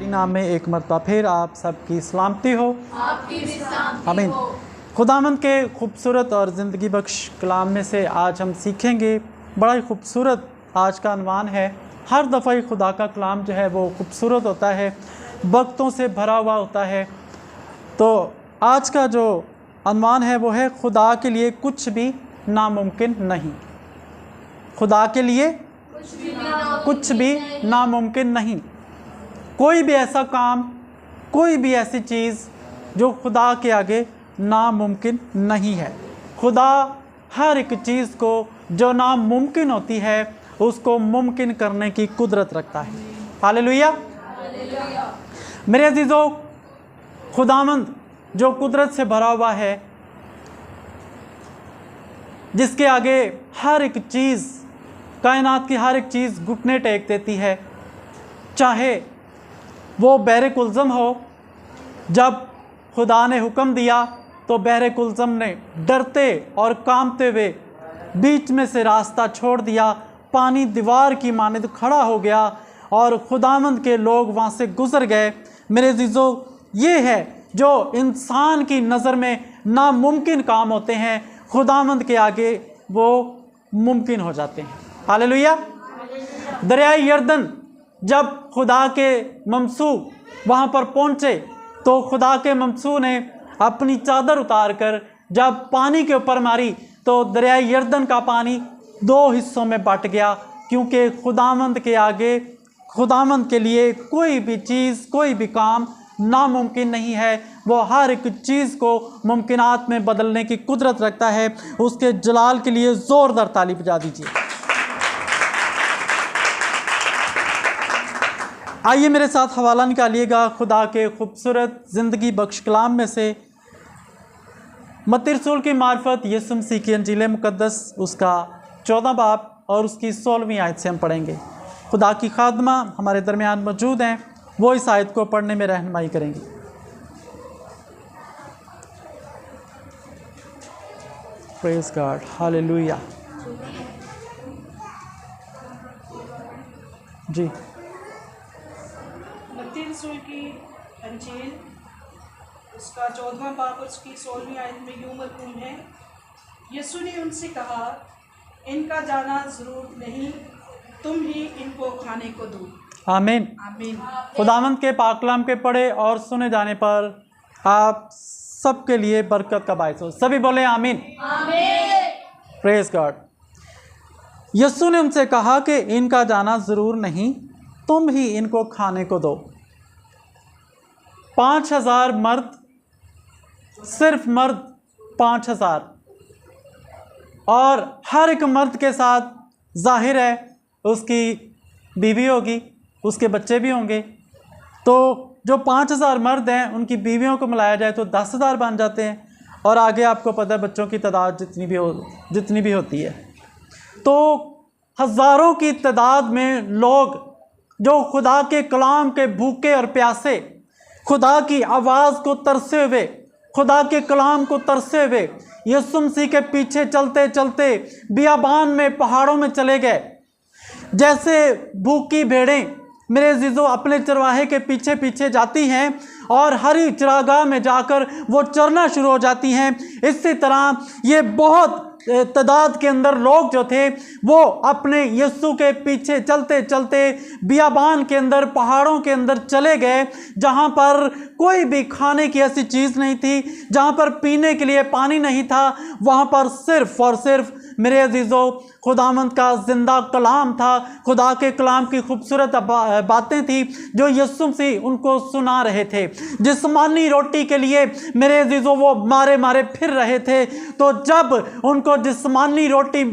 नाम में एक मरतबा फिर आप सबकी सलामती हो। आपकी भी सलामती आमीन। हो। खुदावंद के खूबसूरत और ज़िंदगी बख्श कलाम में से आज हम सीखेंगे। बड़ा ही खूबसूरत आज का अनवान है। हर दफ़ा ही खुदा का कलाम जो है वो खूबसूरत होता है, वक्तों से भरा हुआ होता है। तो आज का जो अनवान है वो है खुदा के लिए कुछ भी नामुमकिन नहीं। खुदा के लिए कुछ भी नामुमकिन नहीं। कोई भी ऐसा काम, कोई भी ऐसी चीज़ जो खुदा के आगे नामुमकिन नहीं है। खुदा हर एक चीज़ को जो नामुमकिन होती है उसको मुमकिन करने की कुदरत रखता है। हालेलुया। मेरे अजीज़ों, खुदावंद जो कुदरत से भरा हुआ है, जिसके आगे हर एक चीज़, कायनात की हर एक चीज़ घुटने टेक देती है, चाहे वो बहरे कुलज़म हो। जब खुदा ने हुक्म दिया तो बहरे कुलज़म ने डरते और कांपते हुए बीच में से रास्ता छोड़ दिया। पानी दीवार की मानद खड़ा हो गया और खुदावंद के लोग वहाँ से गुज़र गए। मेरे अज़ीज़ों, ये है जो इंसान की नज़र में नामुमकिन काम होते हैं, खुदावंद के आगे वो मुमकिन हो जाते हैं। हालेलुया। दरियाए यरदन जब खुदा के ममसू वहाँ पर पहुँचे तो खुदा के ममसू ने अपनी चादर उतार कर जब पानी के ऊपर मारी तो दरियाए यरदन का पानी 2 हिस्सों में बट गया, क्योंकि खुदावंद के आगे, खुदावंद के लिए कोई भी चीज़, कोई भी काम नामुमकिन नहीं है। वो हर एक चीज़ को मुमकिनात में बदलने की कुदरत रखता है। उसके जलाल के लिए ज़ोरदार ताली बजा दीजिए। आइए मेरे साथ हवाला निकालिएगा खुदा के खूबसूरत ज़िंदगी बख्श कलाम में से। मत्ती रसूल की मार्फत यीशु मसीह की इंजील मुक़द्दस उसका 14 बाब और उसकी 16वीं आयत से हम पढ़ेंगे। खुदा की खादमा हमारे दरमियान मौजूद हैं, वो इस आयत को पढ़ने में रहनुमाई करेंगी। Praise God, hallelujah. जी, मत्ती रसूल की अंजील उसका 14वां बाब उसकी 16वीं आयत में यूं मरकूम है, यीशु ने उनसे कहा, इनका जाना ज़रूर नहीं, तुम ही इनको खाने को दो। आमीन। आमीन। खुदावंद के पाक कलाम के पढ़े और सुने जाने पर आप सबके लिए बरकत का बायस हो। सभी बोले आमीन। Praise God. यीशु ने उनसे कहा कि इनका जाना ज़रूर नहीं, तुम ही इनको खाने को दो। 5000 मर्द, सिर्फ मर्द 5000, और हर एक मर्द के साथ जाहिर है उसकी बीवी होगी, उसके बच्चे भी होंगे। तो जो 5000 मर्द हैं उनकी बीवियों को मिलाया जाए तो 10,000 बन जाते हैं, और आगे आपको पता है बच्चों की तादाद जितनी भी होती है। तो हज़ारों की तादाद में लोग जो खुदा के कलाम के भूखे और प्यासे, खुदा की आवाज़ को तरसे हुए, खुदा के कलाम को तरसे हुए यीशु मसीह के पीछे चलते चलते बियाबान में, पहाड़ों में चले गए। जैसे भूखी भेड़ें मेरे अज़ीज़ों अपने चरवाहे के पीछे पीछे जाती हैं और हरी चरागाह में जाकर वो चरना शुरू हो जाती हैं, इसी तरह ये बहुत तादाद के अंदर लोग जो थे वो अपने यीशु के पीछे चलते चलते बियाबान के अंदर, पहाड़ों के अंदर चले गए, जहाँ पर कोई भी खाने की ऐसी चीज़ नहीं थी, जहाँ पर पीने के लिए पानी नहीं था। वहाँ पर सिर्फ और सिर्फ मेरे अजीज़ों खुदावंद का ज़िंदा कलाम था, खुदा के कलाम की खूबसूरत बातें थी जो यीशु मसीह उनको सुना रहे थे। जिस्मानी रोटी के लिए मेरे अजीज़ों वो मारे मारे फिर रहे थे। तो जब उनको जिस्मानी रोटी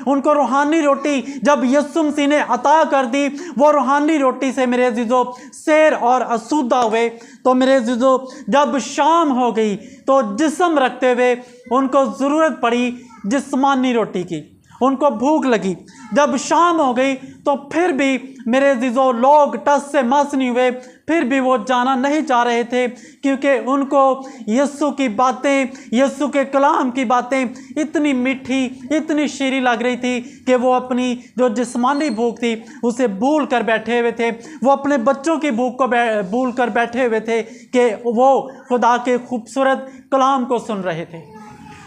उनको रूहानी रोटी जब यीशु मसीह ने अता कर दी, वो रूहानी रोटी से मेरे अजीज़ों सैर और आसूदा हुए। तो मेरे अजीज़ों जब शाम हो गई तो जिस्म रखते हुए उनको ज़रूरत पड़ी जिस्मानी रोटी की, उनको भूख लगी। जब शाम हो गई तो फिर भी मेरे अजीज़ों लोग टस से मस नहीं हुए, फिर भी वो जाना नहीं चाह रहे थे, क्योंकि उनको यीशु की बातें, यीशु के कलाम की बातें इतनी मीठी, इतनी शीरी लग रही थी कि वो अपनी जो जिस्मानी भूख थी उसे भूल कर बैठे हुए थे। वो अपने बच्चों की भूख को भूल कर बैठे हुए थे कि वो खुदा के खूबसूरत कलाम को सुन रहे थे।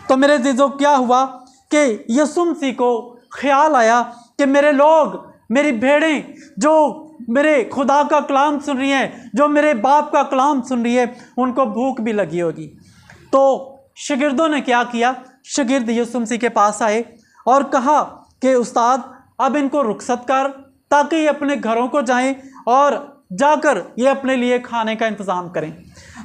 तो मेरे अज़ीज़ों, क्या हुआ कि यीशु मसीह को ख्याल आया कि मेरे लोग, मेरी भेड़ें जो मेरे खुदा का कलाम सुन रही हैं, जो मेरे बाप का कलाम सुन रही है, उनको भूख भी लगी होगी। तो शागिर्दों ने क्या किया, शागिर्द यीशु मसीह के पास आए और कहा कि उस्ताद, अब इनको रुखसत कर ताकि ये अपने घरों को जाएं और जाकर ये अपने लिए खाने का इंतज़ाम करें।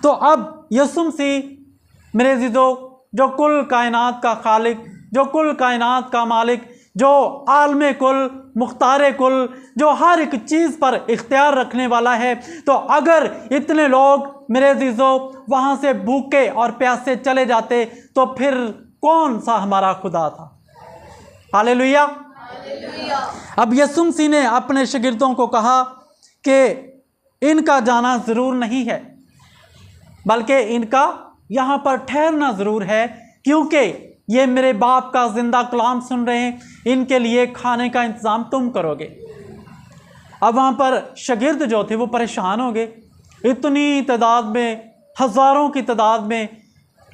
तो अब यीशु मसीह मेरे अज़ीज़ों, जो कुल कायनात का खालिक, जो कुल कायनात का मालिक, जो आलमे कुल, मुख्तारे कुल, जो हर एक चीज़ पर इख्तियार रखने वाला है, तो अगर इतने लोग मेरे अज़ीज़ों वहाँ से भूखे और प्यासे चले जाते तो फिर कौन सा हमारा खुदा था। हालेलुया। अब यीशु मसीह ने अपने शागिर्दों को कहा कि इनका जाना ज़रूर नहीं है, बल्कि इनका यहाँ पर ठहरना ज़रूर है, क्योंकि ये मेरे बाप का जिंदा कलाम सुन रहे हैं, इनके लिए खाने का इंतज़ाम तुम करोगे। अब वहाँ पर शागिर्द जो थे वो परेशान हो गए। इतनी तादाद में, हज़ारों की तादाद में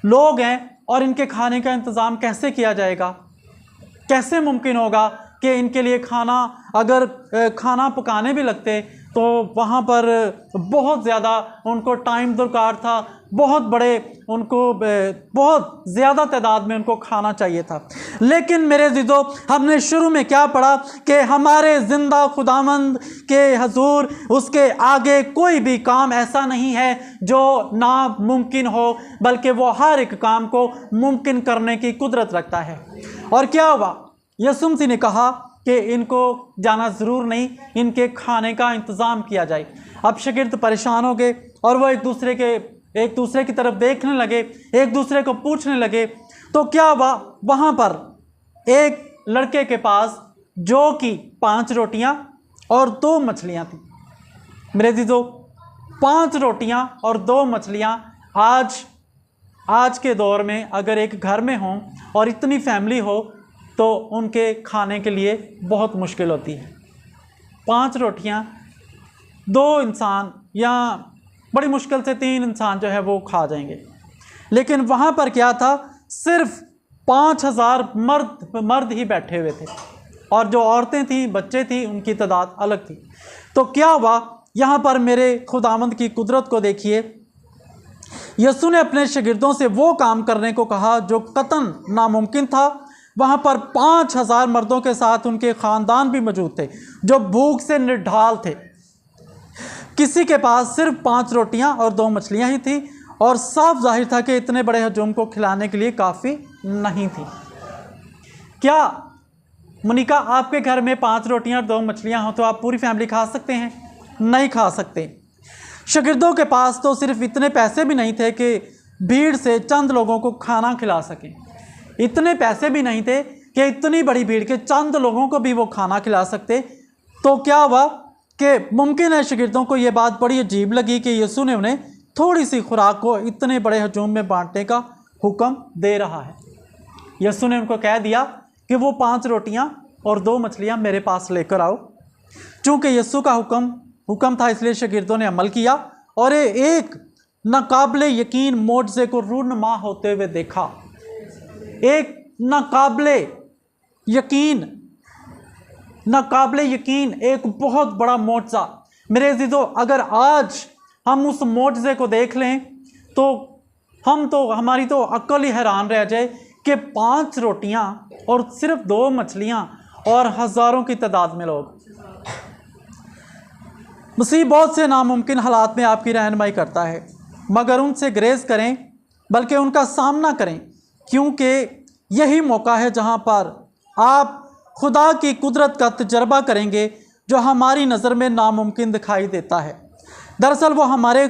लोग हैं और इनके खाने का इंतज़ाम कैसे किया जाएगा, कैसे मुमकिन होगा कि इनके लिए खाना, अगर खाना पकाने भी लगते तो वहाँ पर बहुत ज़्यादा उनको टाइम दरकार था, बहुत बड़े उनको बहुत ज़्यादा तादाद में उनको खाना चाहिए था। लेकिन मेरे अज़ीज़ों, हमने शुरू में क्या पढ़ा कि हमारे ज़िंदा खुदावंद के हजूर, उसके आगे कोई भी काम ऐसा नहीं है जो नामुमकिन हो, बल्कि वो हर एक काम को मुमकिन करने की कुदरत रखता है। और क्या हुआ, यीशु मसीह ने कहा कि इनको जाना ज़रूर नहीं, इनके खाने का इंतज़ाम किया जाए। अब शागिर्द परेशान हो गए और वो एक दूसरे की तरफ देखने लगे, एक दूसरे को पूछने लगे। तो क्या हुआ, वहाँ पर एक लड़के के पास जो कि 5 रोटियाँ और 2 मछलियाँ थी। मेरे अज़ीज़ों, 5 रोटियाँ और 2 मछलियाँ आज के दौर में अगर एक घर में हों और इतनी फैमिली हो तो उनके खाने के लिए बहुत मुश्किल होती है। 5 रोटियां 2 इंसान या बड़ी मुश्किल से 3 इंसान जो है वो खा जाएंगे। लेकिन वहाँ पर क्या था, सिर्फ 5000 मर्द ही बैठे हुए थे और जो औरतें थी, बच्चे थी, उनकी तादाद अलग थी। तो क्या हुआ, यहाँ पर मेरे खुदावंद की कुदरत को देखिए। यीशु ने अपने शागिर्दों से वो काम करने को कहा जो कतन नामुमकिन था। वहाँ पर 5000 मर्दों के साथ उनके ख़ानदान भी मौजूद थे जो भूख से निढाल थे। किसी के पास सिर्फ 5 रोटियाँ और 2 मछलियाँ ही थी और साफ जाहिर था कि इतने बड़े हजूम को खिलाने के लिए काफ़ी नहीं थी। क्या मुनिका, आपके घर में 5 रोटियाँ और 2 मछलियाँ हो तो आप पूरी फैमिली खा सकते हैं? नहीं खा सकते। शागिर्दों के पास तो सिर्फ इतने पैसे भी नहीं थे कि भीड़ से चंद लोगों को खाना खिला सकें। इतने पैसे भी नहीं थे कि इतनी बड़ी भीड़ के चंद लोगों को भी वो खाना खिला सकते। तो क्या हुआ कि मुमकिन है शागिर्दों को ये बात बड़ी अजीब लगी कि यीशु ने उन्हें थोड़ी सी खुराक को इतने बड़े हजूम में बांटने का हुक्म दे रहा है। यीशु ने उनको कह दिया कि वो 5 रोटियां और 2 मछलियां मेरे पास लेकर आओ। चूँकि यीशु का हुक्म था, इसलिए शागिर्दों ने अमल किया और एक नाकाबिले यकीन मोजज़े को रूनुमा होते हुए देखा। एक नाकाबिले यकीन एक बहुत बड़ा मोजज़ा। मेरे अज़ीज़ों, अगर आज हम उस मोजज़े को देख लें तो हमारी तो अक्ल ही हैरान रह जाए कि 5 रोटियां और सिर्फ 2 मछलियां और हज़ारों की तादाद में लोग। मसीह बहुत से नामुमकिन हालात में आपकी रहनुमाई करता है, मगर उनसे ग्रेज़ करें, बल्कि उनका सामना करें, क्योंकि यही मौका है जहां पर आप खुदा की कुदरत का तजर्बा करेंगे जो हमारी नज़र में नामुमकिन दिखाई देता है। दरअसल वो हमारे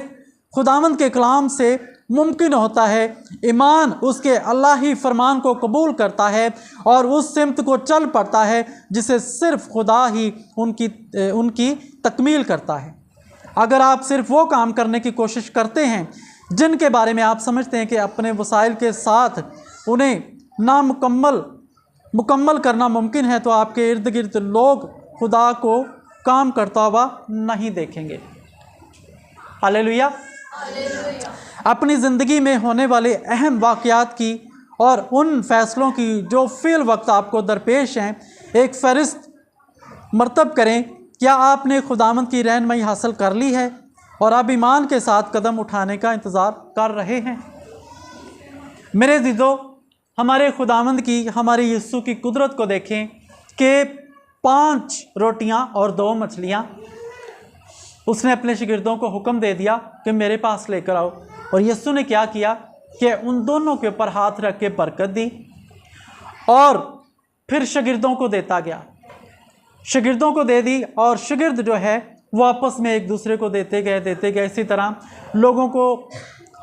खुदावंद के कलाम से मुमकिन होता है। ईमान उसके अल्लाही फरमान को कबूल करता है और उस सिमत को चल पड़ता है जिसे सिर्फ खुदा ही उनकी तकमील करता है। अगर आप सिर्फ वो काम करने की कोशिश करते हैं जिनके बारे में आप समझते हैं कि अपने वसाइल के साथ उन्हें मुकम्मल करना मुमकिन है, तो आपके इर्द गिर्द लोग खुदा को काम करता हुआ नहीं देखेंगे। हालेलुया। अपनी ज़िंदगी में होने वाले अहम वाक़यात की और उन फैसलों की जो फ़िल वक्त आपको दरपेश हैं, एक फ़हरिस्त मरतब करें। क्या आपने खुदावंद की रहनुमाई हासिल कर ली है और अब ईमान के साथ कदम उठाने का इंतज़ार कर रहे हैं? मेरे अज़ीज़ों, हमारे खुदावंद की, हमारे यीशु की कुदरत को देखें कि 5 रोटियां और 2 मछलियां उसने अपने शागिर्दों को हुक्म दे दिया कि मेरे पास लेकर आओ, और यीशु ने क्या किया कि उन दोनों के ऊपर हाथ रख के बरकत दी और फिर शागिर्दों को देता गया। शागिर्दों को दे दी और शागिर्द जो है वो आपस में एक दूसरे को देते गए। इसी तरह लोगों को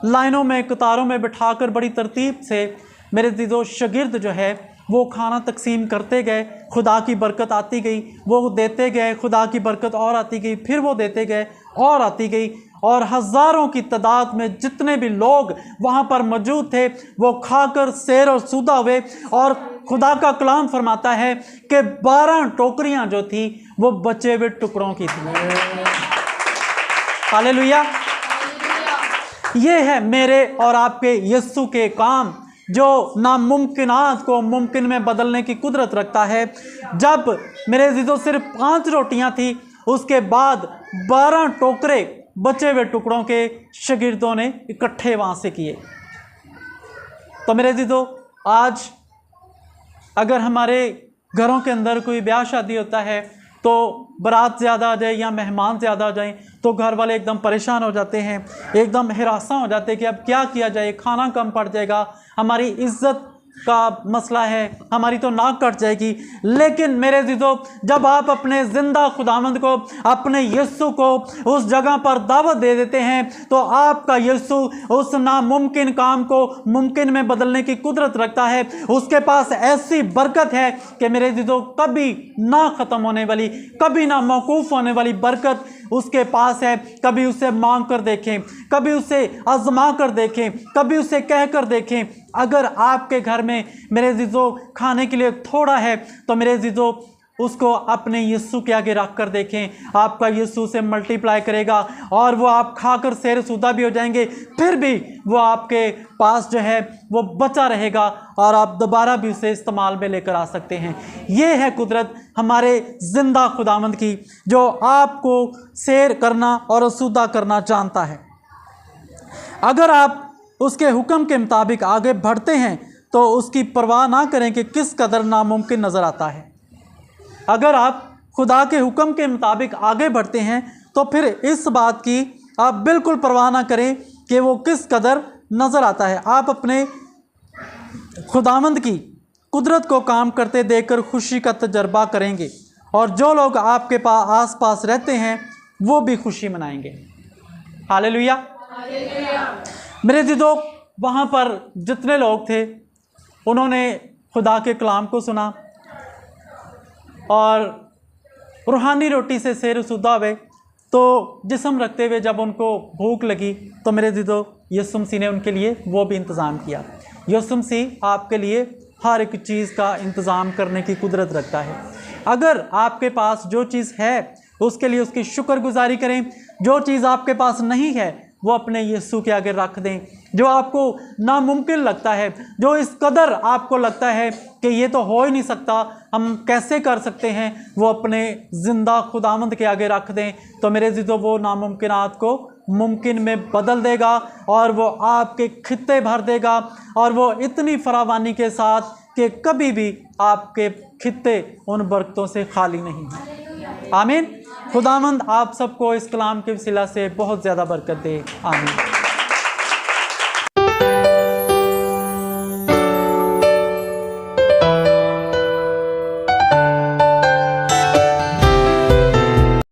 लाइनों में, कतारों में बिठाकर बड़ी तरतीब से मेरे दीदो शागिर्द जो है वो खाना तकसीम करते गए। खुदा की बरकत आती गई, वो देते गए, खुदा की बरकत और आती गई, फिर वो देते गए और आती गई, और हज़ारों की तादाद में जितने भी लोग वहाँ पर मौजूद थे वो खाकर सैर और सूदा हुए। और खुदा का कलाम फरमाता है कि 12 टोकरियाँ जो थी वो बचे हुए टुकड़ों की थी। हालेलुया। ये है मेरे और आपके यीशु के काम, जो नामुमकिनात को मुमकिन में बदलने की कुदरत रखता है। जब मेरे अज़ीज़ों सिर्फ 5 रोटियां थी, उसके बाद 12 टोकरे बचे हुए टुकड़ों के शागिर्दों ने इकट्ठे वहाँ से किए। तो मेरे अज़ीज़ों, आज अगर हमारे घरों के अंदर कोई ब्याह शादी होता है तो बारात ज़्यादा आ जाए या मेहमान ज़्यादा आ जाएं तो घर वाले एकदम परेशान हो जाते हैं, एकदम हिरासा हो जाते हैं कि अब क्या किया जाए, खाना कम पड़ जाएगा, हमारी इज्जत का मसला है, हमारी तो नाक कट जाएगी। लेकिन मेरे अज़ीज़ों, जब आप अपने ज़िंदा खुदावंद को, अपने यीशु को उस जगह पर दावत दे देते हैं तो आपका यीशु उस नामुमकिन काम को मुमकिन में बदलने की कुदरत रखता है। उसके पास ऐसी बरकत है कि मेरे अज़ीज़ों, कभी ना ख़त्म होने वाली, कभी ना मौकूफ़ होने वाली बरकत उसके पास है। कभी उसे मांग कर देखें, कभी उसे आजमा कर देखें, कभी उसे कह कर देखें। अगर आपके घर में मेरे अज़ीज़ों खाने के लिए थोड़ा है तो मेरे अज़ीज़ों उसको अपने यीशु के आगे रख कर देखें, आपका यीशु से मल्टीप्लाई करेगा और वो आप खाकर सैर सूदा भी हो जाएंगे, फिर भी वो आपके पास जो है वो बचा रहेगा और आप दोबारा भी उसे इस्तेमाल में लेकर आ सकते हैं। ये है कुदरत हमारे ज़िंदा खुदावंद की, जो आपको सैर करना और सूदा करना जानता है। अगर आप उसके हुक्म के मुताबिक आगे बढ़ते हैं तो उसकी परवाह ना करें कि किस कदर नामुमकिन नज़र आता है। अगर आप खुदा के हुक्म के मुताबिक आगे बढ़ते हैं तो फिर इस बात की आप बिल्कुल परवाह ना करें कि वो किस कदर नज़र आता है। आप अपने खुदावंद की कुदरत को काम करते देखकर खुशी का तजर्बा करेंगे और जो लोग आपके आस पास रहते हैं वो भी खुशी मनाएंगे। हालेलुया। मेरे अज़ीज़ों, वहाँ पर जितने लोग थे उन्होंने खुदा के कलाम को सुना और रूहानी रोटी से सैर सूदा हुए। तो जिस्म रखते हुए जब उनको भूख लगी तो मेरे अज़ीज़ों, यीशु मसीह ने उनके लिए वो भी इंतज़ाम किया। यीशु मसीह आपके लिए हर एक चीज़ का इंतज़ाम करने की कुदरत रखता है। अगर आपके पास जो चीज़ है उसके लिए उसकी शुक्रगुजारी करें। जो चीज़ आपके पास नहीं है वो अपने यीशु के आगे रख दें। जो आपको नामुमकिन लगता है, जो इस कदर आपको लगता है कि ये तो हो ही नहीं सकता, हम कैसे कर सकते हैं, वो अपने ज़िंदा खुदावंद के आगे रख दें। तो मेरे अज़ीज़ों, वो नामुमकिनात को मुमकिन में बदल देगा और वो आपके खित्ते भर देगा, और वो इतनी फरावानी के साथ कि कभी भी आपके खित्ते उन बरकतों से खाली नहीं हैं। आमीन। खुदावंद आप सबको इस कलाम के वसीला से बहुत ज़्यादा बरकत दे। आमीन।